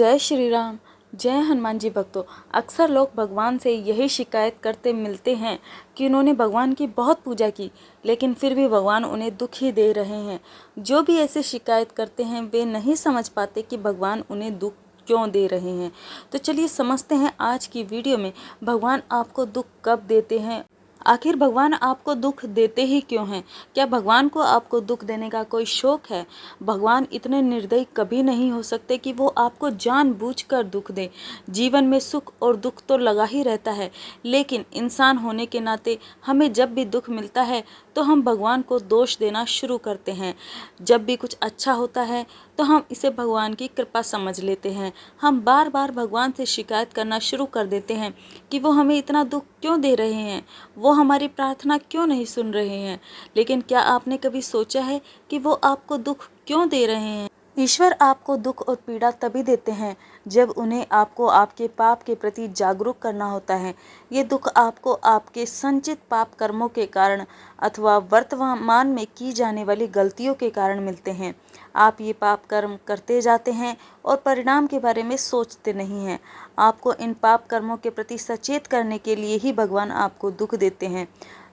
जय श्री राम। जय हनुमान जी भक्तों। अक्सर लोग भगवान से यही शिकायत करते मिलते हैं कि उन्होंने भगवान की बहुत पूजा की, लेकिन फिर भी भगवान उन्हें दुख ही दे रहे हैं। जो भी ऐसे शिकायत करते हैं वे नहीं समझ पाते कि भगवान उन्हें दुख क्यों दे रहे हैं। तो चलिए समझते हैं आज की वीडियो में भगवान आपको दुख कब देते हैं। आखिर भगवान आपको दुख देते ही क्यों हैं? क्या भगवान को आपको दुख देने का कोई शौक है? भगवान इतने निर्दयी कभी नहीं हो सकते कि वो आपको जानबूझकर दुख दे। जीवन में सुख और दुख तो लगा ही रहता है, लेकिन इंसान होने के नाते हमें जब भी दुख मिलता है तो हम भगवान को दोष देना शुरू करते हैं। जब भी कुछ अच्छा होता है तो हम इसे भगवान की कृपा समझ लेते हैं। हम बार बार भगवान से शिकायत करना शुरू कर देते हैं कि वो हमें इतना दुख क्यों दे रहे हैं, वो हमारी प्रार्थना क्यों नहीं सुन रहे हैं। लेकिन क्या आपने कभी सोचा है कि वो आपको दुख क्यों दे रहे हैं? ईश्वर आपको दुख और पीड़ा तभी देते हैं जब उन्हें आपको आपके पाप के प्रति जागरूक करना होता है। ये दुख आपको आपके संचित पाप कर्मों के कारण अथवा वर्तमान में की जाने वाली गलतियों के कारण मिलते हैं। आप ये पाप कर्म करते जाते हैं और परिणाम के बारे में सोचते नहीं हैं। आपको इन पाप कर्मों के प्रति सचेत करने के लिए ही भगवान आपको दुख देते हैं,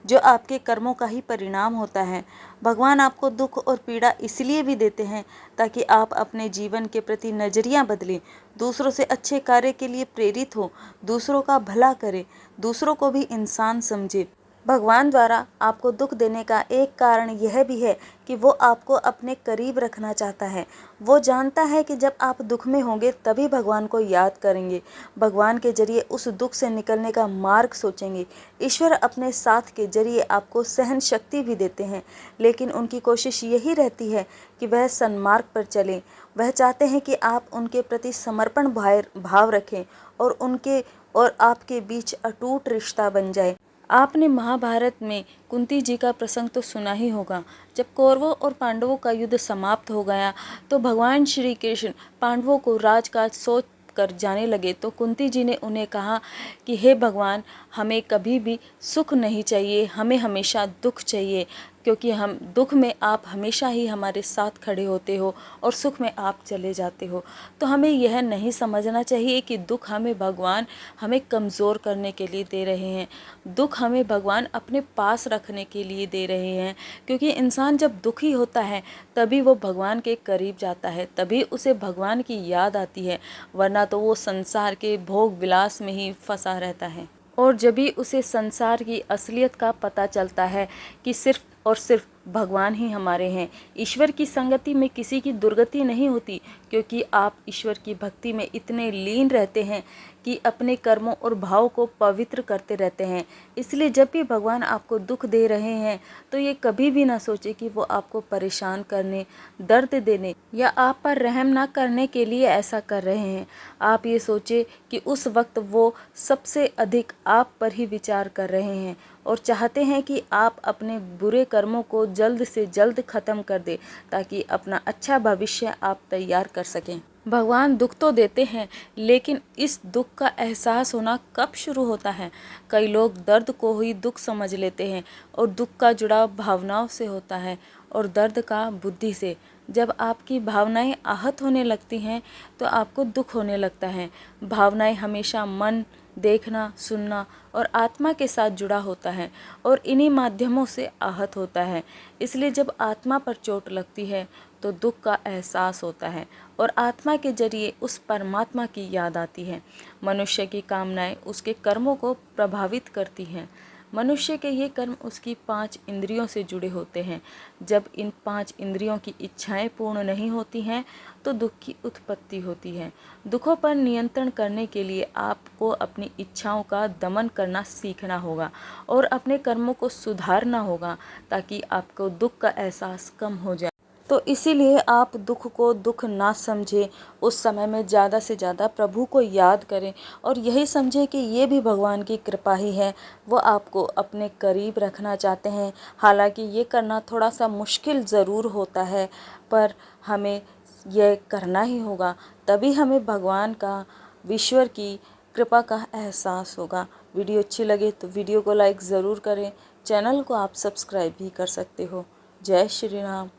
जो आपके कर्मों का ही परिणाम होता है। भगवान आपको दुख और पीड़ा इसलिए भी देते हैं ताकि आप अपने जीवन के प्रति नज़रिया बदलें, दूसरों से अच्छे कार्य के लिए प्रेरित हो, दूसरों का भला करें, दूसरों को भी इंसान समझे। भगवान द्वारा आपको दुख देने का एक कारण यह भी है कि वो आपको अपने करीब रखना चाहता है। वो जानता है कि जब आप दुख में होंगे तभी भगवान को याद करेंगे, भगवान के जरिए उस दुख से निकलने का मार्ग सोचेंगे। ईश्वर अपने साथ के जरिए आपको सहन शक्ति भी देते हैं, लेकिन उनकी कोशिश यही रहती है कि वह सन्मार्ग पर चलें। वह चाहते हैं कि आप उनके प्रति समर्पण भाव रखें और उनके और आपके बीच अटूट रिश्ता बन जाए। आपने महाभारत में कुंती जी का प्रसंग तो सुना ही होगा। जब कौरवों और पांडवों का युद्ध समाप्त हो गया तो भगवान श्री कृष्ण पांडवों को राजकाज सौंप कर जाने लगे, तो कुंती जी ने उन्हें कहा कि हे भगवान, हमें कभी भी सुख नहीं चाहिए, हमें हमेशा दुख चाहिए, क्योंकि हम दुख में आप हमेशा ही हमारे साथ खड़े होते हो और सुख में आप चले जाते हो। तो हमें यह नहीं समझना चाहिए कि दुख हमें भगवान हमें कमज़ोर करने के लिए दे रहे हैं। दुख हमें भगवान अपने पास रखने के लिए दे रहे हैं, क्योंकि इंसान जब दुखी होता है तभी वो भगवान के करीब जाता है, तभी उसे भगवान की याद आती है, वरना तो वो संसार के भोग विलास में ही फंसा रहता है। और जब भी उसे संसार की असलियत का पता चलता है कि सिर्फ और सिर्फ भगवान ही हमारे हैं। ईश्वर की संगति में किसी की दुर्गति नहीं होती, क्योंकि आप ईश्वर की भक्ति में इतने लीन रहते हैं कि अपने कर्मों और भाव को पवित्र करते रहते हैं। इसलिए जब भी भगवान आपको दुख दे रहे हैं तो ये कभी भी ना सोचे कि वो आपको परेशान करने, दर्द देने या आप पर रहम ना करने के लिए ऐसा कर रहे हैं। आप ये सोचे कि उस वक्त वो सबसे अधिक आप पर ही विचार कर रहे हैं और चाहते हैं कि आप अपने बुरे कर्मों को जल्द से जल्द ख़त्म कर दें, ताकि अपना अच्छा भविष्य आप तैयार कर सकें। भगवान दुख तो देते हैं, लेकिन इस दुख का एहसास होना कब शुरू होता है? कई लोग दर्द को ही दुख समझ लेते हैं और दुख का जुड़ाव भावनाओं से होता है और दर्द का बुद्धि से। जब आपकी भावनाएं आहत होने लगती हैं तो आपको दुख होने लगता है। भावनाएं हमेशा मन, देखना, सुनना और आत्मा के साथ जुड़ा होता है और इन्हीं माध्यमों से आहत होता है। इसलिए जब आत्मा पर चोट लगती है तो दुख का एहसास होता है और आत्मा के जरिए उस परमात्मा की याद आती है। मनुष्य की कामनाएं उसके कर्मों को प्रभावित करती हैं। मनुष्य के ये कर्म उसकी 5 इंद्रियों से जुड़े होते हैं। जब इन 5 इंद्रियों की इच्छाएं पूर्ण नहीं होती हैं तो दुख की उत्पत्ति होती है। दुखों पर नियंत्रण करने के लिए आपको अपनी इच्छाओं का दमन करना सीखना होगा और अपने कर्मों को सुधारना होगा, ताकि आपको दुख का एहसास कम हो जाए। तो इसीलिए आप दुख को दुख ना समझें, उस समय में ज़्यादा से ज़्यादा प्रभु को याद करें और यही समझें कि ये भी भगवान की कृपा ही है। वो आपको अपने करीब रखना चाहते हैं। हालांकि ये करना थोड़ा सा मुश्किल ज़रूर होता है, पर हमें यह करना ही होगा, तभी हमें भगवान का, ईश्वर की कृपा का एहसास होगा। वीडियो अच्छी लगे तो वीडियो को लाइक ज़रूर करें। चैनल को आप सब्सक्राइब भी कर सकते हो। जय श्री राम।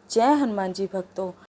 जय हनुमान जी भक्तों।